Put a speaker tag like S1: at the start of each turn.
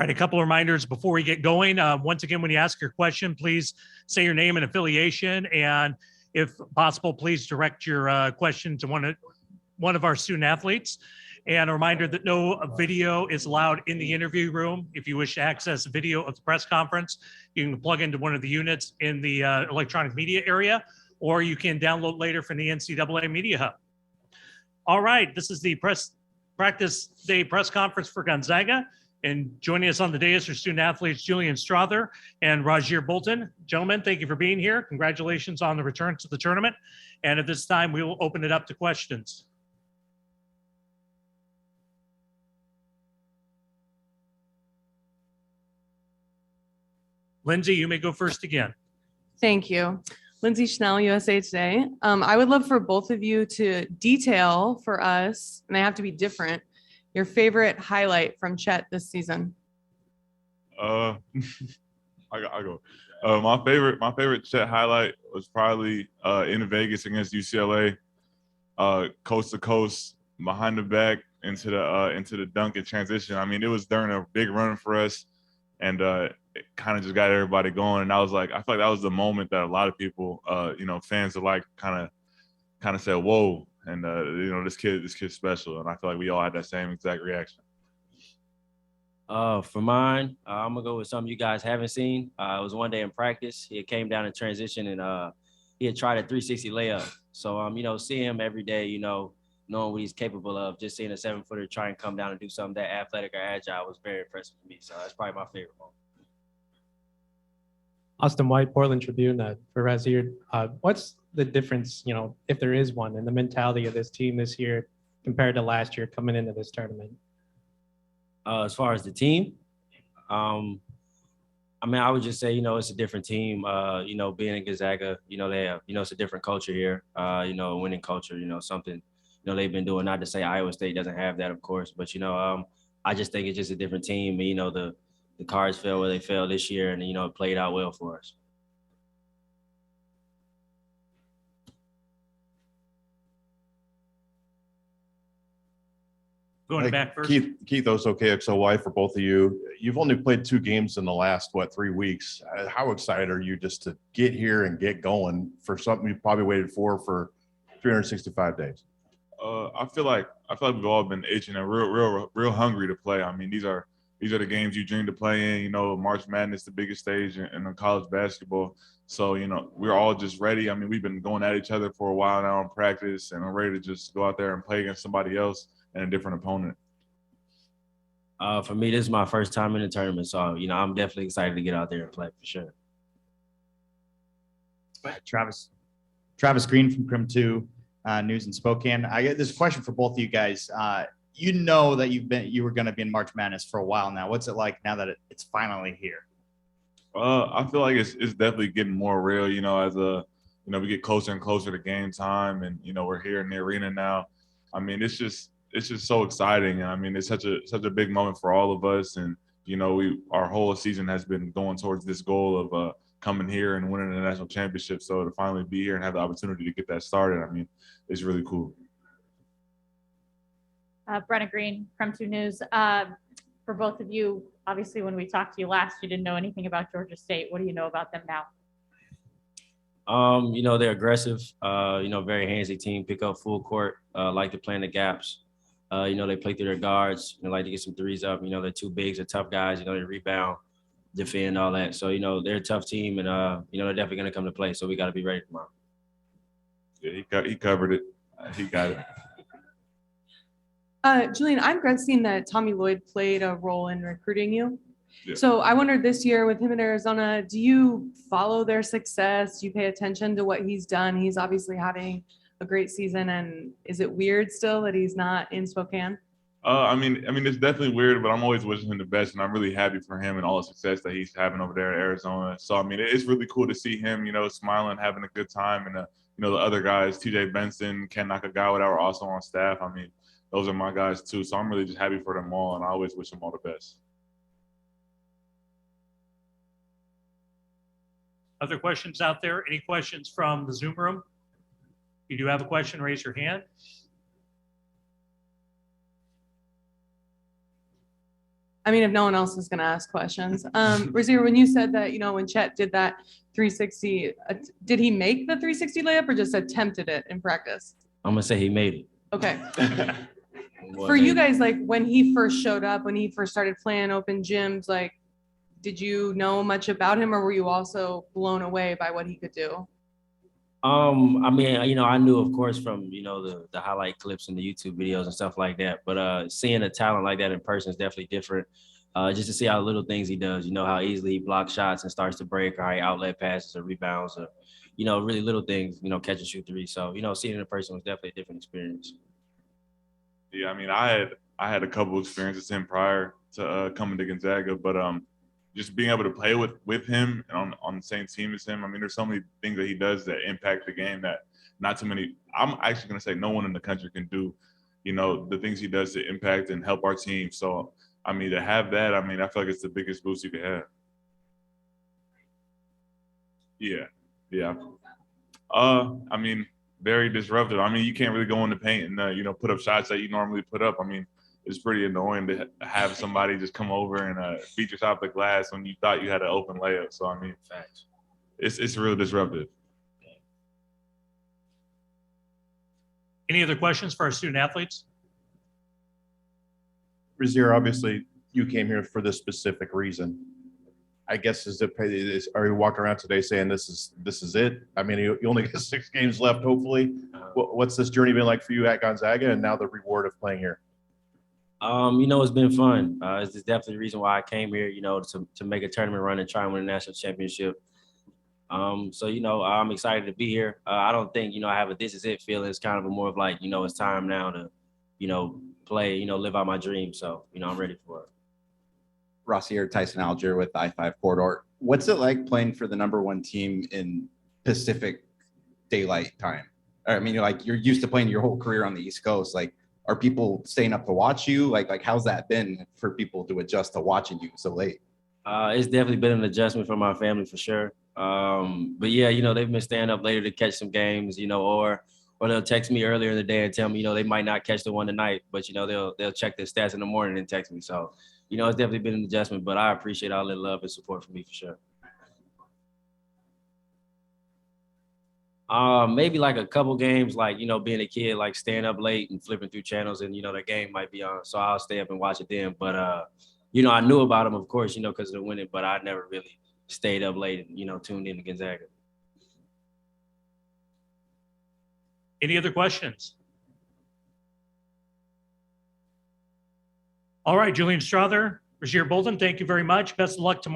S1: right, a couple of reminders before we get going. Once again, when you ask your question, please say your name and affiliation, and if possible, please direct your question to one of our student athletes. And a reminder that no video is allowed in the interview room. If you wish to access video of the press conference, you can plug into one of the units in the electronic media area, or you can download later from the NCAA Media Hub. All right, this is the practice day press conference for Gonzaga. And joining us on the dais are student athletes Julian Strawther and Rasir Bolton. Gentlemen, thank you for being here. Congratulations on the return to the tournament. And at this time, we will open it up to questions. Lindsay, you may go first again.
S2: Thank you. Lindsay Schnell, USA Today. I would love for both of you to detail for us, and they have to be different, your favorite highlight from Chet this season.
S3: I go. My favorite Chet highlight was probably in Vegas against UCLA, coast to coast, behind the back into the dunk and transition. I mean, it was during a big run for us, and it kind of just got everybody going. And I was like, I feel like that was the moment that a lot of people, fans alike, kind of said, "Whoa!" And this kid's special. And I feel like we all had that same exact reaction.
S4: For mine, I'm gonna go with something you guys haven't seen. It was one day in practice. He came down in transition and he had tried a 360 layup. So seeing him every day, knowing what he's capable of, just seeing a 7-footer try and come down and do something that athletic or agile was very impressive to me. So that's probably my favorite moment.
S5: Austin White, Portland Tribune, for Rasir. What's the difference, if there is one, in the mentality of this team this year compared to last year coming into this tournament?
S4: As far as the team, I would just say, it's a different team. Being in Gonzaga, they have, it's a different culture here. A winning culture, something, they've been doing. Not to say Iowa State doesn't have that, of course, but I just think it's just a different team. The cards fell where they fell this year, and it played out well for us.
S1: Going back first.
S6: Keith Oso, KXOY, for both of you. You've only played 2 games in the last, 3 weeks. How excited are you just to get here and get going for something you probably waited for 365 days?
S3: I feel like we've all been itching and real hungry to play. I mean, these are the games you dream to play in. March Madness, the biggest stage in college basketball. So, we're all just ready. I mean, we've been going at each other for a while now in practice, and we're ready to just go out there and play against somebody else and a different opponent.
S4: For me, this is my first time in the tournament. So, I'm definitely excited to get out there and play for sure.
S7: Travis Green from Crim 2 News in Spokane. I get this question for both of you guys. That you were going to be in March Madness for a while now. What's it like now that it's finally here?
S3: I feel like it's definitely getting more real. As we get closer and closer to game time, and we're here in the arena now. I mean, it's just so exciting, and I mean, it's such a big moment for all of us. And our whole season has been going towards this goal of coming here and winning the national championship. So to finally be here and have the opportunity to get that started, I mean, it's really cool.
S8: Brenna Green, Crim 2 News. For both of you, obviously, when we talked to you last, you didn't know anything about Georgia State. What do you know about them now?
S4: They're aggressive, very handsy team, pick up full court, like to play in the gaps. They play through their guards, like to get some threes up. They're 2 bigs, they're tough guys, they rebound, defend, all that. So, they're a tough team, and, they're definitely going to come to play. So we got to be ready tomorrow.
S3: Yeah, he covered it. He got it.
S2: Julian, I've read seen that Tommy Lloyd played a role in recruiting you.
S3: Yeah.
S2: So I wondered this year with him in Arizona, do you follow their success? Do you pay attention to what he's done? He's obviously having a great season. And is it weird still that he's not in Spokane?
S3: I mean, it's definitely weird, but I'm always wishing him the best, and I'm really happy for him and all the success that he's having over there in Arizona. So, I mean, it's really cool to see him, smiling, having a good time. And, the other guys, TJ Benson, Ken Nakagawa, that were also on staff. I mean, those are my guys too. So I'm really just happy for them all, and I always wish them all the best.
S1: Other questions out there? Any questions from the Zoom room? If you do have a question, raise your hand.
S2: I mean, if no one else is gonna ask questions. Rasir, when you said that, when Chet did that 360, did he make the 360 layup or just attempted it in practice?
S4: I'm gonna say he made it.
S2: Okay.
S4: Boy,
S2: For you
S4: maybe.
S2: guys, like when he first showed up, when he first started playing open gyms, like, did you know much about him or were you also blown away by what he could do?
S4: I mean, I knew, of course, from the highlight clips and the YouTube videos and stuff like that. But seeing a talent like that in person is definitely different. Just to see how little things he does, how easily he blocks shots and starts to break, or how he outlet passes or rebounds, or really little things, catch and shoot three. So seeing it in person was definitely a different experience.
S3: Yeah, I mean, I had a couple experiences with him prior to coming to Gonzaga, but just being able to play with him and on the same team as him. I mean, there's so many things that he does that impact the game that not too many. I'm actually going to say no one in the country can do. The things he does to impact and help our team. So I mean, to have that, I mean, I feel like it's the biggest boost you could have. Yeah. I mean, very disruptive. I mean, you can't really go in the paint and put up shots that you normally put up. I mean, it's pretty annoying to have somebody just come over and beat your shot off the glass when you thought you had an open layup. So I mean,
S4: Facts.
S3: it's real disruptive.
S1: Any other questions for our student athletes?
S6: Rasir, obviously you came here for this specific reason. I guess are you walking around today saying this is it? I mean, you only got 6 games left, hopefully. What's this journey been like for you at Gonzaga and now the reward of playing here?
S4: It's been fun. It's definitely the reason why I came here, to make a tournament run and try and win a national championship. So, I'm excited to be here. I don't think, I have a this is it feeling. It's kind of more of like, it's time now to, play, live out my dream. So, I'm ready for it.
S9: Rasir, Tyson Algier with I-5 Corridor. What's it like playing for the #1 team in Pacific Daylight Time? I mean, you're used to playing your whole career on the East Coast. Like, are people staying up to watch you? Like how's that been for people to adjust to watching you so late?
S4: It's definitely been an adjustment for my family for sure. But yeah, they've been staying up later to catch some games, or they'll text me earlier in the day and tell me, they might not catch the one tonight, but they'll check their stats in the morning and text me. So, it's definitely been an adjustment, but I appreciate all the love and support from me for sure. Maybe like a couple games, like, being a kid, like staying up late and flipping through channels and, the game might be on. So I'll stay up and watch it then. But, I knew about them, of course, because of the winning, but I never really stayed up late and, tuned in to Gonzaga.
S1: Any other questions? All right, Julian Strawther, Rasir Bolton, thank you very much. Best of luck tomorrow.